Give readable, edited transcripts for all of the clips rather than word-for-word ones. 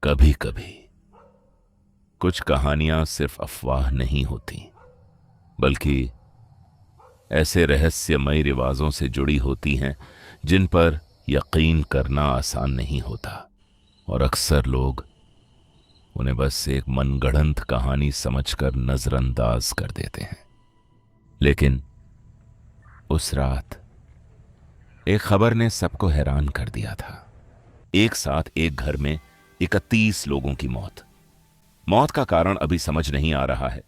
कभी कभी कुछ कहानियां सिर्फ अफवाह नहीं होती, बल्कि ऐसे रहस्यमय रिवाजों से जुड़ी होती हैं जिन पर यकीन करना आसान नहीं होता, और अक्सर लोग उन्हें बस एक मनगढ़ंत कहानी समझकर नजरअंदाज कर देते हैं। लेकिन उस रात एक खबर ने सबको हैरान कर दिया था। एक साथ एक घर में 31 लोगों की मौत। मौत का कारण अभी समझ नहीं आ रहा है,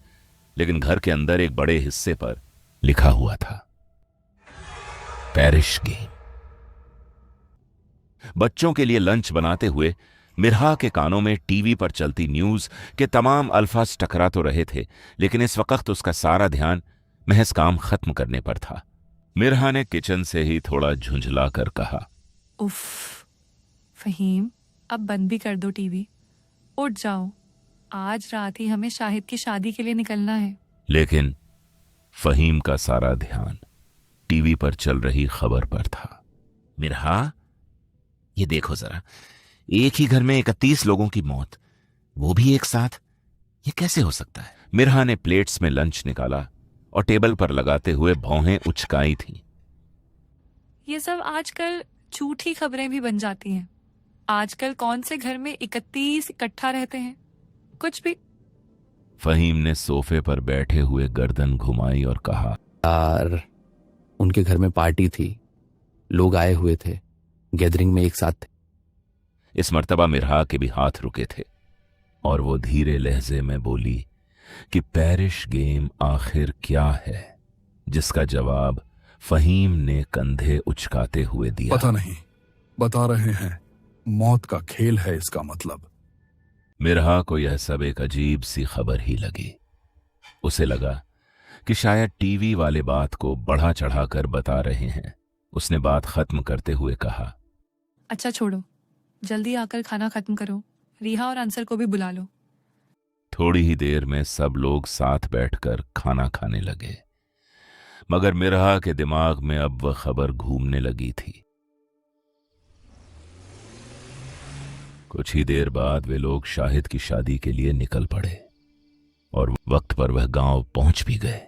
लेकिन घर के अंदर एक बड़े हिस्से पर लिखा हुआ था पेरिश गेम। बच्चों के लिए लंच बनाते हुए मिरहा के कानों में टीवी पर चलती न्यूज के तमाम अल्फाज टकरा तो रहे थे, लेकिन इस वक्त उसका सारा ध्यान महज काम खत्म करने पर था। मिरहा ने किचन से ही थोड़ा झुंझला कर कहा, उफ, फहीम, अब बंद भी कर दो टीवी। उठ जाओ, आज रात ही हमें शाहिद की शादी के लिए निकलना है। लेकिन फहीम का सारा ध्यान टीवी पर चल रही खबर पर था। मिरहा, ये देखो जरा, एक ही घर में 31 लोगों की मौत, वो भी एक साथ, ये कैसे हो सकता है? मिरहा ने प्लेट्स में लंच निकाला और टेबल पर लगाते हुए भौहें उचकाई थीं। ये सब आजकल झूठी खबरें भी बन जाती हैं। आजकल कौन से घर में 31 इकट्ठा रहते हैं? कुछ भी। फहीम ने सोफे पर बैठे हुए गर्दन घुमाई और कहा, यार, उनके घर में पार्टी थी, लोग आए हुए थे, गैदरिंग में एक साथ थे। इस मर्तबा मिरहा के भी हाथ रुके थे और वो धीरे लहजे में बोली कि पेरिश गेम आखिर क्या है, जिसका जवाब फहीम ने कंधे उचकाते हुए दिया। पता नहीं, बता रहे हैं मौत का खेल है इसका मतलब। मिरहा को यह सब एक अजीब सी खबर ही लगी। उसे लगा कि शायद टीवी वाले बात को बढ़ा चढ़ाकर बता रहे हैं। उसने बात खत्म करते हुए कहा, अच्छा छोड़ो, जल्दी आकर खाना खत्म करो। रिहा और अंसर को भी बुला लो। थोड़ी ही देर में सब लोग साथ बैठकर खाना खाने लगे, मगर मिरहा के दिमाग में अब वह खबर घूमने लगी थी। कुछ ही देर बाद वे लोग शाहिद की शादी के लिए निकल पड़े और वक्त पर वह गांव पहुंच भी गए।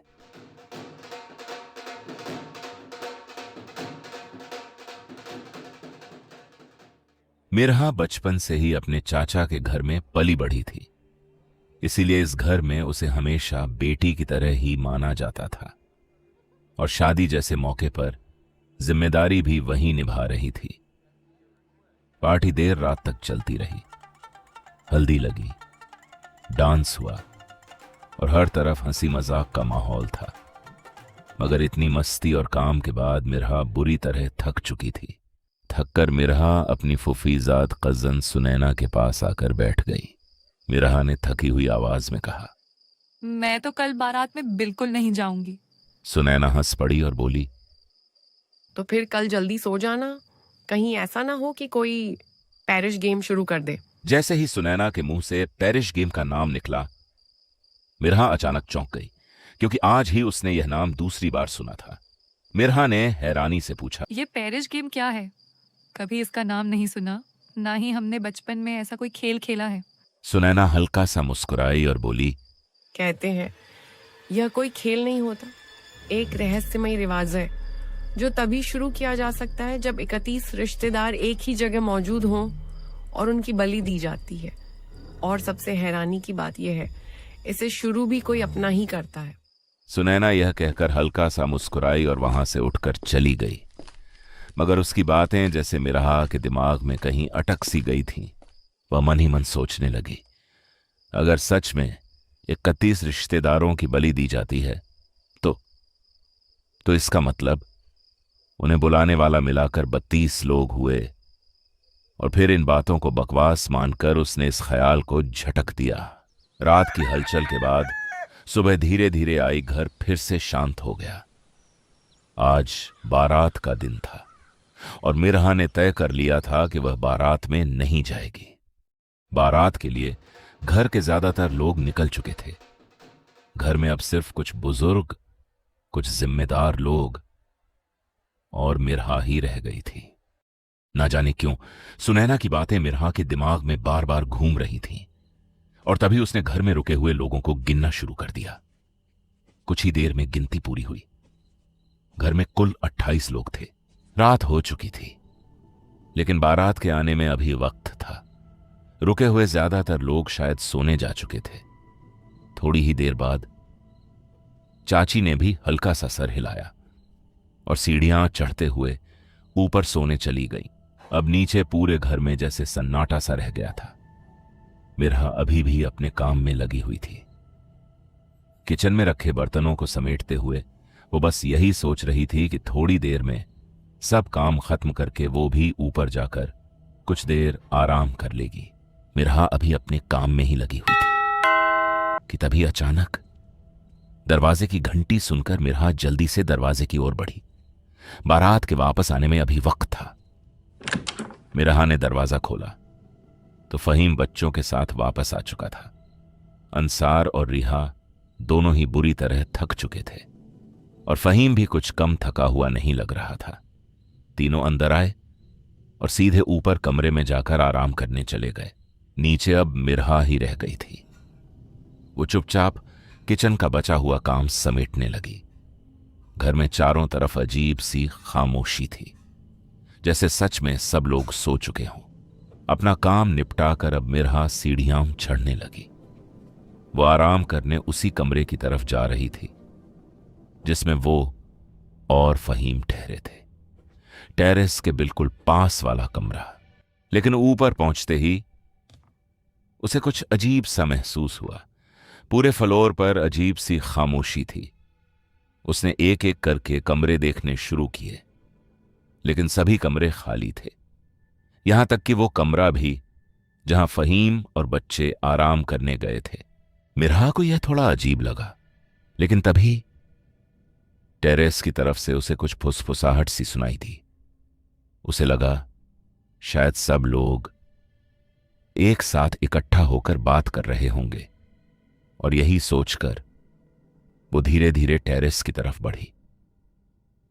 मिरहा बचपन से ही अपने चाचा के घर में पली बढ़ी थी, इसीलिए इस घर में उसे हमेशा बेटी की तरह ही माना जाता था, और शादी जैसे मौके पर जिम्मेदारी भी वही निभा रही थी। पार्टी देर रात तक चलती रही। हल्दी लगी, डांस हुआ और हर तरफ हंसी मजाक का माहौल था, मगर इतनी मस्ती और काम के बाद मिरहा बुरी तरह थक चुकी थी। थककर मिरहा अपनी फुफीजाद कजन सुनैना के पास आकर बैठ गई। मिरहा ने थकी हुई आवाज में कहा, मैं तो कल बारात में बिल्कुल नहीं जाऊंगी। सुनैना हंस पड़ी और बोली, तो फिर कल जल्दी सो जाना, कहीं ऐसा ना हो कि कोई पेरिश गेम शुरू कर दे। जैसे ही सुनैना के मुंह से पेरिश गेम का नाम निकला, मिरहा अचानक चौंक गई, क्योंकि आज ही उसने यह नाम दूसरी बार सुना था। मिरहा ने हैरानी से पूछा, ये पेरिश गेम क्या है? कभी इसका नाम नहीं सुना, ना ही हमने बचपन में ऐसा कोई खेल खेला है। सुनैना हल्का सा मुस्कुराई और बोली, कहते हैं यह कोई खेल नहीं होता, एक रहस्यमय रिवाज है जो तभी शुरू किया जा सकता है जब 31 रिश्तेदार एक ही जगह मौजूद हों और उनकी बलि दी जाती है। और सबसे हैरानी की बात यह है, इसे शुरू भी कोई अपना ही करता है। सुनैना यह कहकर हल्का सा मुस्कुराई और वहां से उठकर चली गई, मगर उसकी बातें जैसे मिरहा के दिमाग में कहीं अटक सी गई थीं। वह मन ही मन सोचने लगी, अगर सच में 31 रिश्तेदारों की बलि दी जाती है तो इसका मतलब उन्हें बुलाने वाला मिलाकर 32 लोग हुए। और फिर इन बातों को बकवास मानकर उसने इस ख्याल को झटक दिया। रात की हलचल के बाद सुबह धीरे धीरे आई, घर फिर से शांत हो गया। आज बारात का दिन था और मिरहा ने तय कर लिया था कि वह बारात में नहीं जाएगी। बारात के लिए घर के ज्यादातर लोग निकल चुके थे। घर में अब सिर्फ कुछ बुजुर्ग, कुछ जिम्मेदार लोग और मिरहा ही रह गई थी। ना जाने क्यों सुनैना की बातें मिरहा के दिमाग में बार बार घूम रही थीं, और तभी उसने घर में रुके हुए लोगों को गिनना शुरू कर दिया। कुछ ही देर में गिनती पूरी हुई। घर में कुल 28 लोग थे। रात हो चुकी थी, लेकिन बारात के आने में अभी वक्त था। रुके हुए ज्यादातर लोग शायद सोने जा चुके थे। थोड़ी ही देर बाद चाची ने भी हल्का सा सर हिलाया और सीढ़ियां चढ़ते हुए ऊपर सोने चली गई। अब नीचे पूरे घर में जैसे सन्नाटा सा रह गया था। मिरहा अभी भी अपने काम में लगी हुई थी। किचन में रखे बर्तनों को समेटते हुए वो बस यही सोच रही थी कि थोड़ी देर में सब काम खत्म करके वो भी ऊपर जाकर कुछ देर आराम कर लेगी। मिरहा अभी अपने काम में ही लगी हुई थी कि तभी अचानक दरवाजे की घंटी सुनकर मिरहा जल्दी से दरवाजे की ओर बढ़ी। बारात के वापस आने में अभी वक्त था। मिरहा ने दरवाजा खोला तो फहीम बच्चों के साथ वापस आ चुका था। अंसार और रिहा दोनों ही बुरी तरह थक चुके थे और फहीम भी कुछ कम थका हुआ नहीं लग रहा था। तीनों अंदर आए और सीधे ऊपर कमरे में जाकर आराम करने चले गए। नीचे अब मिरहा ही रह गई थी। वो चुपचाप किचन का बचा हुआ काम समेटने लगी। घर में चारों तरफ अजीब सी खामोशी थी, जैसे सच में सब लोग सो चुके हों। अपना काम निपटाकर अब मिरहा सीढ़ियां चढ़ने लगी। वो आराम करने उसी कमरे की तरफ जा रही थी जिसमें वो और फहीम ठहरे थे। टेरेस के बिल्कुल पास वाला कमरा। लेकिन ऊपर पहुंचते ही उसे कुछ अजीब सा महसूस हुआ। पूरे फ्लोर पर अजीब सी खामोशी थी। उसने एक एक करके कमरे देखने शुरू किए, लेकिन सभी कमरे खाली थे। यहां तक कि वो कमरा भी जहां फहीम और बच्चे आराम करने गए थे। मिरहा को यह थोड़ा अजीब लगा, लेकिन तभी टेरेस की तरफ से उसे कुछ फुसफुसाहट सी सुनाई दी। उसे लगा शायद सब लोग एक साथ इकट्ठा होकर बात कर रहे होंगे, और यही सोचकर वो धीरे धीरे टेरेस की तरफ बढ़ी।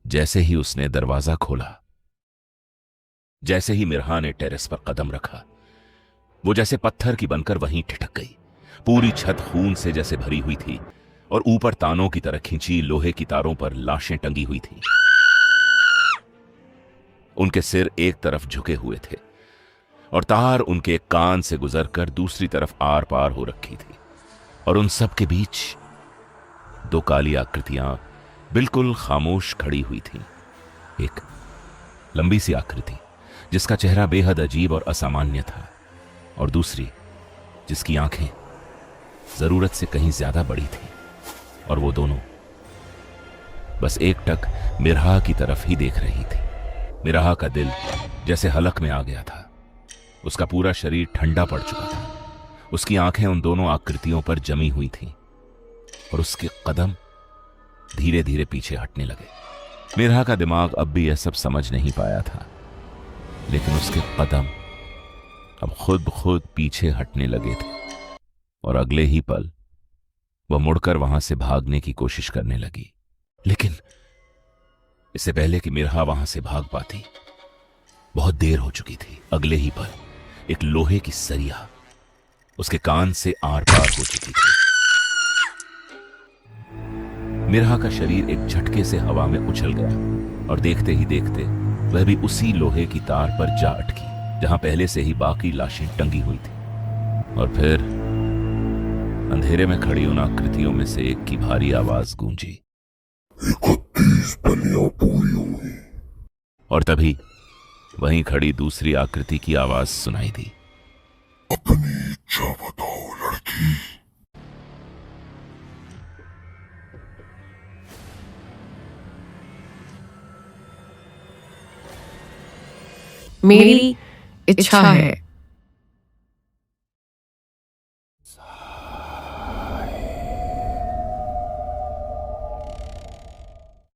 जैसे ही उसने दरवाजा खोला, जैसे ही मिरहा ने टेरेस पर कदम रखा, वो जैसे पत्थर की बनकर वहीं ठिठक गई। पूरी छत खून से जैसे भरी हुई थी और ऊपर तानों की तरह खींची लोहे की तारों पर लाशें टंगी हुई थीं। उनके सिर एक तरफ झुके हुए थे और तार उनके कान से गुजरकर दूसरी तरफ आर पार हो रखी थी, और उन सब के बीच दो काली आकृतियां बिल्कुल खामोश खड़ी हुई थीं। एक लंबी सी आकृति जिसका चेहरा बेहद अजीब और असामान्य था, और दूसरी जिसकी आंखें जरूरत से कहीं ज्यादा बड़ी थी, और वो दोनों बस एकटक मिरहा की तरफ ही देख रही थी। मिरहा का दिल जैसे हलक में आ गया था। उसका पूरा शरीर ठंडा पड़ चुका था। उसकी आंखें उन दोनों आकृतियों पर जमी हुई थीं और उसके कदम धीरे धीरे पीछे हटने लगे। मिरहा का दिमाग अब भी यह सब समझ नहीं पाया था, लेकिन उसके कदम अब खुद पीछे हटने लगे थे, और अगले ही पल वह मुड़कर वहां से भागने की कोशिश करने लगी। लेकिन इससे पहले कि मिरहा वहां से भाग पाती, बहुत देर हो चुकी थी। अगले ही पल एक लोहे की सरिया उसके कान से आर पार हो चुकी थी। मिरहा का शरीर एक झटके से हवा में उछल गया, और देखते ही देखते वह भी उसी लोहे की तार पर जा अटकी जहां पहले से ही बाकी लाशें टंगी हुई थी। और फिर अंधेरे में खड़ी उन आकृतियों में से एक की भारी आवाज गूंजी, 31 बलियां पूरी हुई। और तभी वहीं खड़ी दूसरी आकृति की आवाज सुनाई दी, अपनी इच्छा बताओ लड़की। मेरी इच्छा है